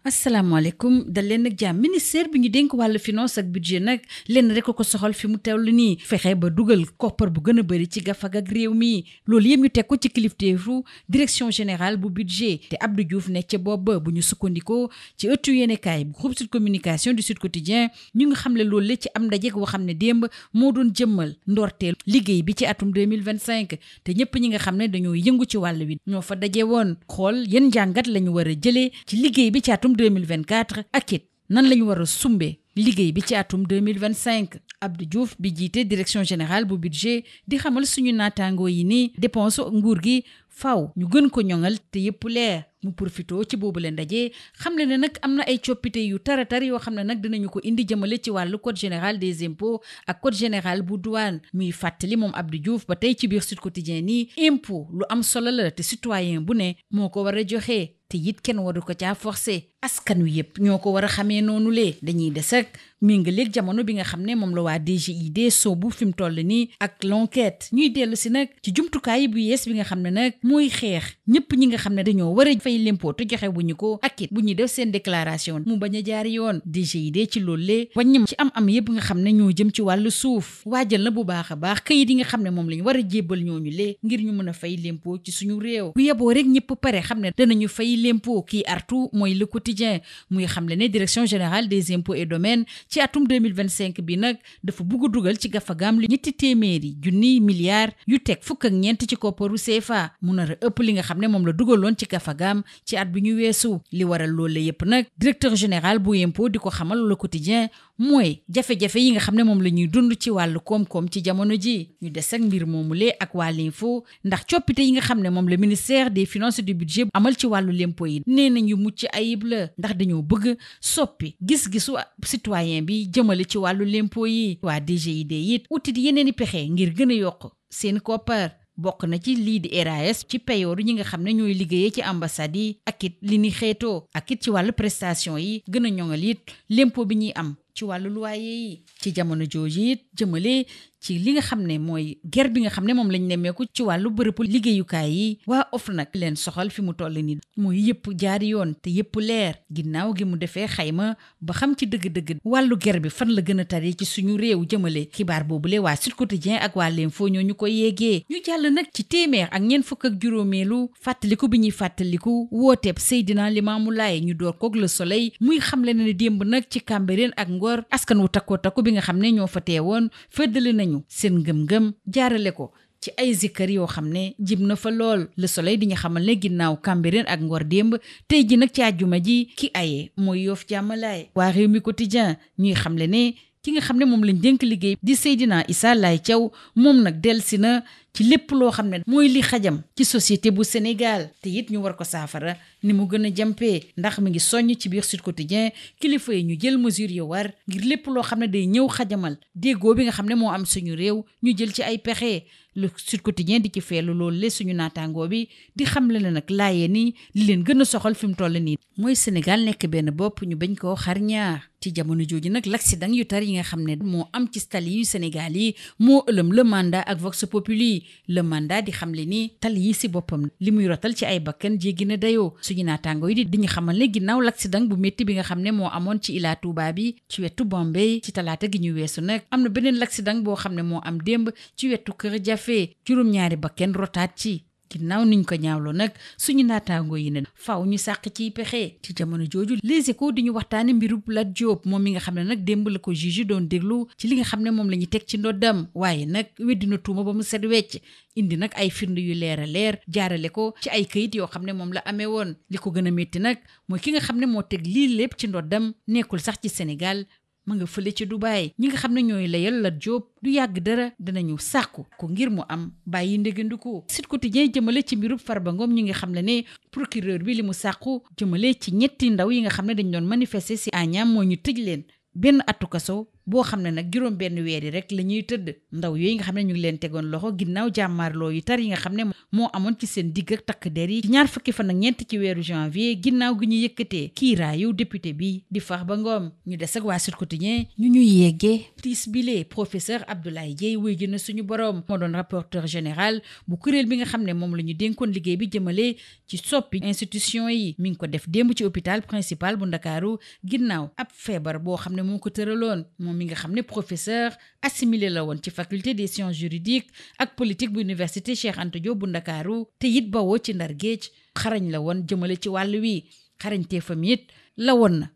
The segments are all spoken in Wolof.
asalaamaaleykum dal leen ak jàmm ministère bi ñu dénk wàllu finance ak budget nag lenn rek ko soxal fi mu teewlu nii fexe ba dugal koppar bu gën a bëri ci gafag ak réew mi loolu yëpp ñu teg ko ci kilifteefu direction générale bu budget te Abdou Diouf ne ca booba bu ñu sukkandikoo ci ëttu yéenekaay groupe Sud Communication du Sud Quotidien ñu ngi xamle loolu la ci am ndaje boo xam ne démb moo doon jëmmal ndorteel liggéey bi ci atum 2025 te ñëpp ñi nga xam ne dañoo yëngu ci wàll wi ñoo fa daje woon xool yan njàngat la ñu war a jëlee ci liggéey bi ci atum 2024 ak it nan la ñu war a sumbe liggéey bi ci atum 2025 Abdou Diouf bi jiite direction générale bu budget di xamal suñu naataangoo yi ni dépense nguur gi faw ñu gën ko ñoŋal te yëpp leer mu profito ci boobu leen ndaje xam ne nag am na ay coppite yu taratar yoo xam ne nag dinañu ko indi jëmale ci wàllu code général des impôts ak code général bu douane muy fàttali moom Abdou Diouf ba tey ci biir Sud Quotidien nii impôt lu am solo la te citoyen bu ne moo ko war a joxe te it kenn waru ko caa forcé askan wi yëpp ñoo ko war a xamee noonu lee dañuy des ak méngaleeg jamono bi nga xam ne moom la waa DGID soobu fi mu toll nii ak l'enquête ñuy dellu si nag ci jumtukaay bu yees bi nga xam ne nag mooy xeex ñëpp ñi nga xam ne dañoo war a fay l'impôt te joxe bu ñu ko ak it bu ñuy def seen déclaration mu bañ a jaar yoon DGID ci loolu lee wàññam ci am yëpp nga xam ne ñoo jëm ci wàllu suuf waajal na bu baax a baax kayit yi nga xam ne moom lañu war a jébbal ñooñu lee ngir ñu mën a fay l'impôt ci suñu réew bu yeboo rek ñëpp pare xam ne danañu fay l'impôt kii artu mooy Le Quotidien muy xamle ne direction générale des impôts et domaines ci atum 2025 bi nag dafa bugg dugal ci gafagaam li ñetti téeméeri junni milliards yu teg fukk ak ñeent ci kopparu CFA mu nar a ëpp li nga xam ne moom la dugaloon ci gafagaam ci at bi ñu weesu li waral loolu yépp nag directeur général bu impôt di ko xamal Le Quotidien mooy jafe-jafe yi nga xam ne moom la ñuy dund ci wàllu koom-koom ci jamono ji ñu des ak mbir moomulee ak waa l'info ndax coppite yi nga xam ne moom la ministère des finances et du budget amal ci wàllu l'impôt yi nee nañu mucc ayib la ndax dañoo bëgg soppi gis-gisu citoyen bi jëmale ci wàllu l'impôt yi waa DGID it utit yeneen i pexe ngir gën a yokk seen koppar bokk na ci lii di RAS ci payooru ñi nga xam ne ñooy liggéeyee ci ambassade yi ak it li ni xeetoo ak it ci wàllu prestation yi gën a ñoŋal it l'impôt bi ñuy am ci wàllu loyer yi ci jamono jooju it jëmale ci li nga xam ne mooy guerre bi nga xam ne moom lañ nemmeeku ci wàllu bërëbu liggéeyukaay yi waa OFNAC leen soxal fi mu toll ni mooy yëpp jaari yoon te yëpp leer ginnaaw gi mu defee xayma ba xam ci dëgg-dëgg wàllu guerre bi fan la gën a tari ci suñu réew jëmale xibaar boobule waa Sud Quotidien ak waa l'info ñoo ñu koy yéegee ñu jàll nag ci téeméer ak ñeent fukk ak juróomeelu fàttaliku bi ñuy fàttaliku wooteeb Seydina Limaamu Laay ñu door koog Le Soleil muy xamle ne démb nag ci Cambérène ak Ngor askan wu takku bi nga xam ne ñoo fa teewoon feddali nañu seen ngëm-ngëm jaarale ko ci ay zikkar yoo xam ne jib na fa lool Le Soleil di ñu xamal ne ginnaaw Cambérène ak Ngor démb tey ji nag ci àjjuma ji ki aye mooy Yoff Jàmmalaay waa Rewmi Quotidien ñuy xamle ne ki nga xam ne moom lañ dénk liggéey di Seydina Issa Laye Thiaw moom nag delsi na ci lépp loo xam ne mooy li xajam ci société bu Sénégal te it ñu war ko saafara ni mu gën a jàmpee ndax mi ngi soññ ci biir Sud Quotidien kilifa yi ñu jël mesure yu war ngir lépp loo xam ne day ñëw xajamal déggoo bi nga xam ne moo am suñu réew ñu jël ci ay pexe Le Sud Quotidien di ci feelu loolu le suñu naataangoo bi di xamle ne nag laayee ni li leen gën a soxal fi mu toll nii mooy Sénégal nekk benn bopp ñu bañ koo xar ñaar ci jamono jooju nag l'accident yu tar yi nga xam ne moo am ci tali yu Sénégal yi moo ëlëm Le Mandat ak Vox Populi Le Mandat di xamle ni tali yi si boppam li muy rotal ci ay bakkan jéggi na dayoo suñu naataangoo yi di ñu xamal ne ginnaaw l'accident bu métti bi nga xam ne moo amoon ci Ila Touba bi ci wetu Bombay ci talaata gi ñu weesu nag am na beneen l'accident boo xam ne moo am démb ci wetu Kër Jafe juróom-ñaari bakkan rotaat ci ginnaaw niñ ko ñaawloo nag suñu naataangoo yi ne faaw ñu sàq ciy pexe ci jamono jooju Les Échos di ñu waxtaane mbirub Lat Diop moom mi nga xam ne nag démb la ko juge doon déglu ci li nga xam ne moom la ñu teg ci ndoddam waaye nag weddina tuuma ba mu set wecc indi nag ay firnde yu leer a leer jaarale ko ci ay këyit yoo xam ne moom la amee woon li ko gën a métti nag mooy ki nga xam ne moo teg lii lépp ci ndoddam nekkul sax ci Sénégal ma nga fële ci Dubaay ñi nga xam ne ñooy layal Lat Diop du yàgg dara dinañu sàkku ko ngir mu am bàyyi ndégandiku Sud Quotidien jëmale ci mbirub Farba Ngom ñi nga xam ne procureur bi li mu sàkku jëmale ci ñetti ndaw yi nga xam ne dañ doon manifester ci Agnam moo ñu tëj leen benn atu kaso boo xam ne nag juróom benn weer yi rek la ñuy tëdd ndaw yooyu nga xam ne ñu ngi leen tegoon loxo ginnaaw jàmmaarloo yu tar yi nga xam ne moo amoon ci seen digg ak takk der yi ci ñaar fukki fan ak ñeent ci weeru janvier ginnaaw gi ñu yëkkatee kiiraayu député bi di Farba Ngom. ñu des ak waa Sud Quotidien ñu ñuy yeggee tiis bile professeur Abdoulaye Dièye wuy ji na suñu borom moo doon rapporteur général bu kuréel bi nga xam ne moom la ñu dénkoon liggéey bi jëmale ci soppi institution yi mi ngi ko def démb ci hôpital principal bu Ndakaaru ginnaaw ab feebar boo xam ne moo ko tëraloon moom mi nga xam ne professeur assimilé la woon ci faculté des sciences juridiques ak politique bu université Cheikh Anta Diop bu Ndakaaru te it bawoo ci Ndar Géej xarañ la woon jëmale ci wàll wi xarañteefam it la woon na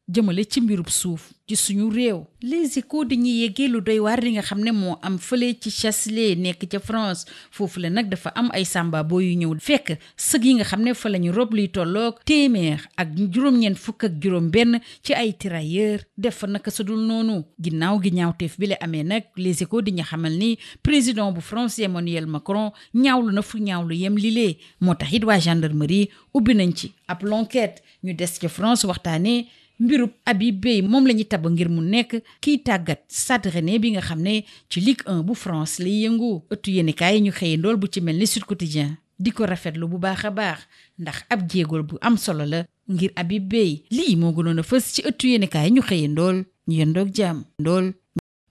jëmale ci mbirub suuf ci suñu réew. Les Échos dañuy yeggee lu doy waar li nga xam ne moo am fële ci Chasselet nekk ca France foofu la nag dafa am ay samba boo yu ñëw fekk sëg yi nga xam ne fa la ñu rob luy tolloog téeméer ak juróom-ñeent fukk ak juróom-benn ci ay tirailleurs def fa naka sudul noonu ginnaaw gi ñaawteef bi la amee nag Les Échos di ñu xamal ni président bu France Emmanuel Macron ñaawlu na fu ñaawlu yem lilee moo tax it waa gendarmerie ubbi nañ ci ab l'enquête ñu des ca France waxtaanee. mbirub Habib Beye moom la ñu tabb ngir mu nekk kiy tàggat Stade Rennais bi nga xam ne ci Ligue 1 bu France lay yëngu ëttu yéenekaay yi ñu xëyee ndool bu ci mel ni Sud Quotidien di ko rafetlu bu baax a baax ndax ab jéegool bu am solo la ngir Habib Beye lii moo gënoon a fës ci ëttu yéenekaay yi ñu xëyee ndool ñu yendoog jàmm ndool.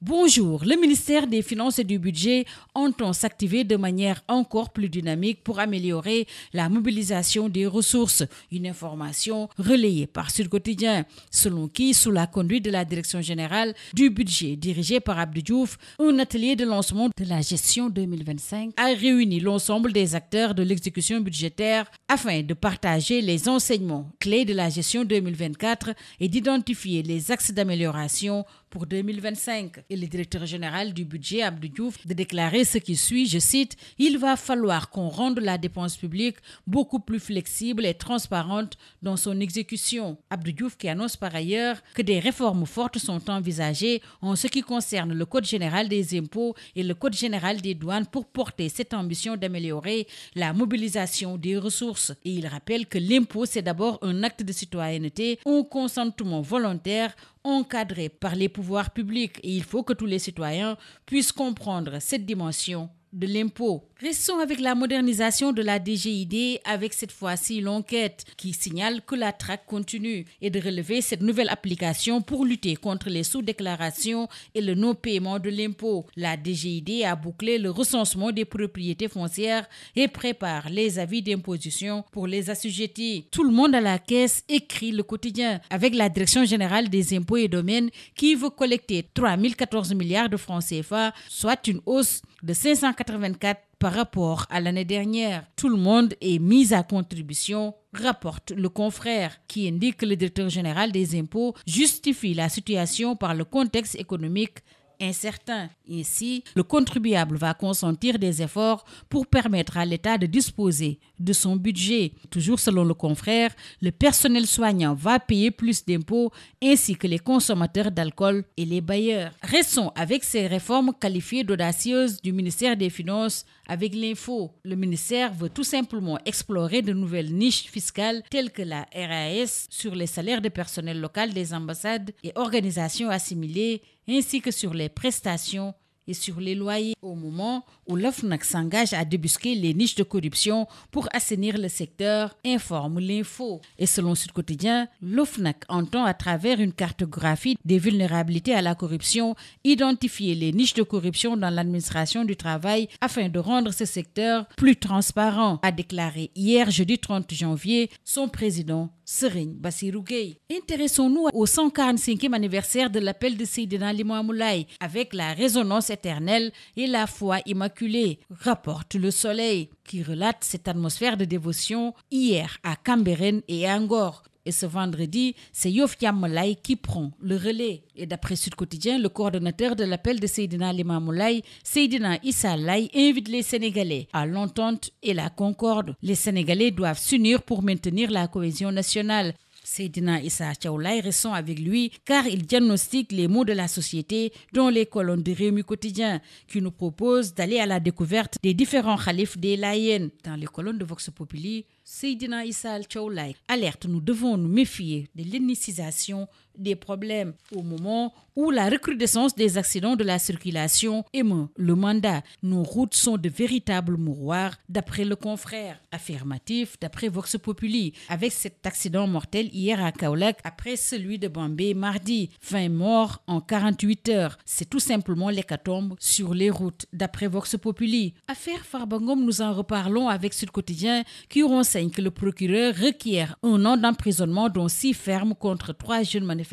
Bonjour, le ministère des Finances et du Budget entend s'activer de manière encore plus dynamique pour améliorer la mobilisation des ressources. Une information relayée par Sud Quotidien, selon qui, sous la conduite de la Direction générale du budget dirigée par Abdou Diouf, un atelier de lancement de la gestion 2025 a réuni l'ensemble des acteurs de l'exécution budgétaire afin de partager les enseignements clés de la gestion 2024 et d'identifier les axes d'amélioration pour 2025. Et le directeur général du budget, Abdou Diouf, de déclarer ce qui suit, je cite, « Il va falloir qu'on rende la dépense publique beaucoup plus flexible et transparente dans son exécution. » Abdou Diouf qui annonce par ailleurs que des réformes fortes sont envisagées en ce qui concerne le Code général des impôts et le Code général des douanes pour porter cette ambition d'améliorer la mobilisation des ressources. Et il rappelle que l'impôt, c'est d'abord un acte de citoyenneté, un consentement volontaire encadré par les pouvoirs publics et il faut que tous les citoyens puissent comprendre cette dimension de l'impôt. Restons avec la modernisation de la DGID avec cette fois-ci l'enquête qui signale que la traque continue et de relever cette nouvelle application pour lutter contre les sous-déclarations et le non-paiement de l'impôt. La DGID a bouclé le recensement des propriétés foncières et prépare les avis d'imposition pour les assujettis. Tout le monde à la caisse, écrit le quotidien, avec la Direction générale des impôts et domaines qui veut collecter 3014 milliards de francs CFA, soit une hausse de 584 par rapport à l'année dernière. Tout le monde est mis à contribution, rapporte le confrère, qui indique que le directeur général des impôts justifie la situation par le contexte économique incertain. Ainsi, le contribuable va consentir des efforts pour permettre à l'État de disposer de son budget. Toujours selon le confrère, le personnel soignant va payer plus d'impôts ainsi que les consommateurs d'alcool et les bailleurs. Restons avec ces réformes qualifiées d'audacieuses du ministère des Finances avec l'info. Le ministère veut tout simplement explorer de nouvelles niches fiscales telles que la RAS sur les salaires de personnel local des ambassades et organisations assimilées ainsi que sur les prestations et sur les loyers, au moment où l'OFNAC s'engage à débusquer les niches de corruption pour assainir le secteur, informe l'info. Et selon Sud Quotidien, l'OFNAC entend à travers une cartographie des vulnérabilités à la corruption identifier les niches de corruption dans l'administration du travail afin de rendre ce secteur plus transparent, a déclaré hier jeudi 30 janvier son président Serigne Bassirou Gueye. Intéressons-nous au 145e anniversaire de l'appel de Seydina Limamou Laye avec la résonance éternelle et la foi immaculée, rapporte Le Soleil, qui relate cette atmosphère de dévotion hier à Cambérène et à Ngor. Et ce vendredi, c'est Yof Laye qui prend le relais. Et d'après Sud Quotidien, le coordonnateur de l'appel de Seydina Limamou Laye, Seydina Issa Laye, invite les Sénégalais à l'entente et la concorde. Les Sénégalais doivent s'unir pour maintenir la cohésion nationale. Seydina Issa Laye restons avec lui car il diagnostique les maux de la société dans les colonnes de Rewmi Quotidien qui nous propose d'aller à la découverte des différents khalifes des Layènes. Dans les colonnes de Vox Populi, Seydina Issa Thiaw Laye alerte, nous devons nous méfier de l'ethnicisation des problèmes au moment où la recrudescence des accidents de la circulation émeut le mandat. Nos routes sont de véritables mouroirs, d'après le confrère. Affirmatif, d'après Vox Populi, avec cet accident mortel hier à Kaolack, après celui de Bambey mardi. 20 morts en 48 heures. C'est tout simplement l'hécatombe sur les routes, d'après Vox Populi. Affaire Farba Ngom, nous en reparlons avec Sud Quotidien, qui renseigne que le procureur requiert 1 an d'emprisonnement, dont 6 fermes contre 3 jeunes manifestants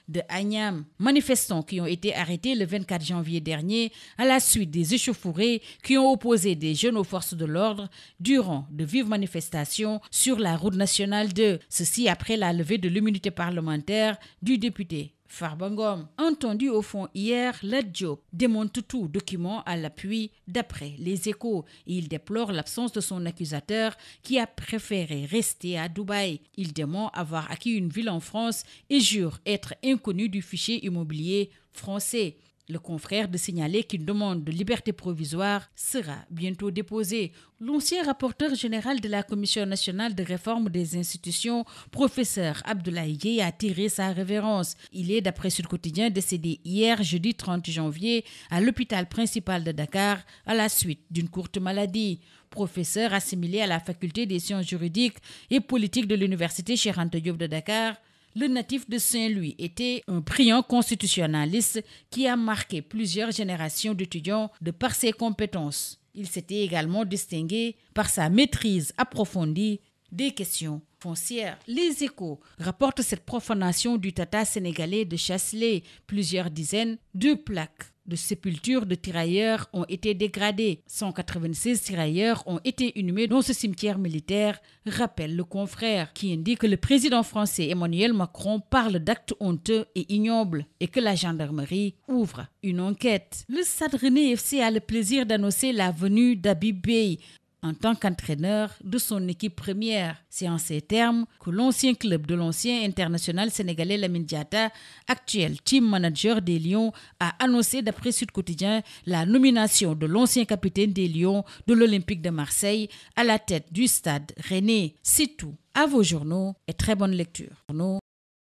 de Agnam. Manifestants qui ont été arrêtés le 24 janvier dernier à la suite des échauffourées qui ont opposé des jeunes aux forces de l'ordre durant de vives manifestations sur la route nationale 2. Ceci après la levée de l'immunité parlementaire du député Farba Ngom. Entendu au fond hier, Lat Diop démonte tout document à l'appui d'après les Échos. Il déplore l'absence de son accusateur qui a préféré rester à Dubaï. Il dément avoir acquis une ville en France et jure être inconnu du fichier immobilier français. Le confrère de signaler qu'une demande de liberté provisoire sera bientôt déposée. L'ancien rapporteur général de la Commission nationale de réforme des institutions, professeur Abdoulaye Dieye, a tiré sa révérence. Il est, d'après Sud Quotidien, décédé hier, jeudi 30 janvier, à l'hôpital principal de Dakar, à la suite d'une courte maladie. Professeur assimilé à la faculté des sciences juridiques et politiques de l'université Cheikh Anta Diop de Dakar, le natif de Saint-Louis était un brillant constitutionnaliste qui a marqué plusieurs générations d'étudiants de par ses compétences. Il s'était également distingué par sa maîtrise approfondie des questions foncières. Les Échos rapportent cette profanation du tata sénégalais de Chasselet. Plusieurs dizaines de plaques de sépultures de tirailleurs ont été dégradées. 196 tirailleurs ont été inhumés dans ce cimetière militaire, rappelle le confrère, qui indique que le président français Emmanuel Macron parle d'actes honteux et ignobles et que la gendarmerie ouvre une enquête. Le Stade Rennais FC a le plaisir d'annoncer la venue d'Habib Beye en tant qu'entraîneur de son équipe première. C'est en ces termes que l'ancien club de l'ancien international sénégalais Lamine Diatta, actuel team manager des Lions, a annoncé d'après Sud Quotidien la nomination de l'ancien capitaine des Lions de l'Olympique de Marseille à la tête du Stade Rennais. C'est tout. À vos journaux et très bonne lecture.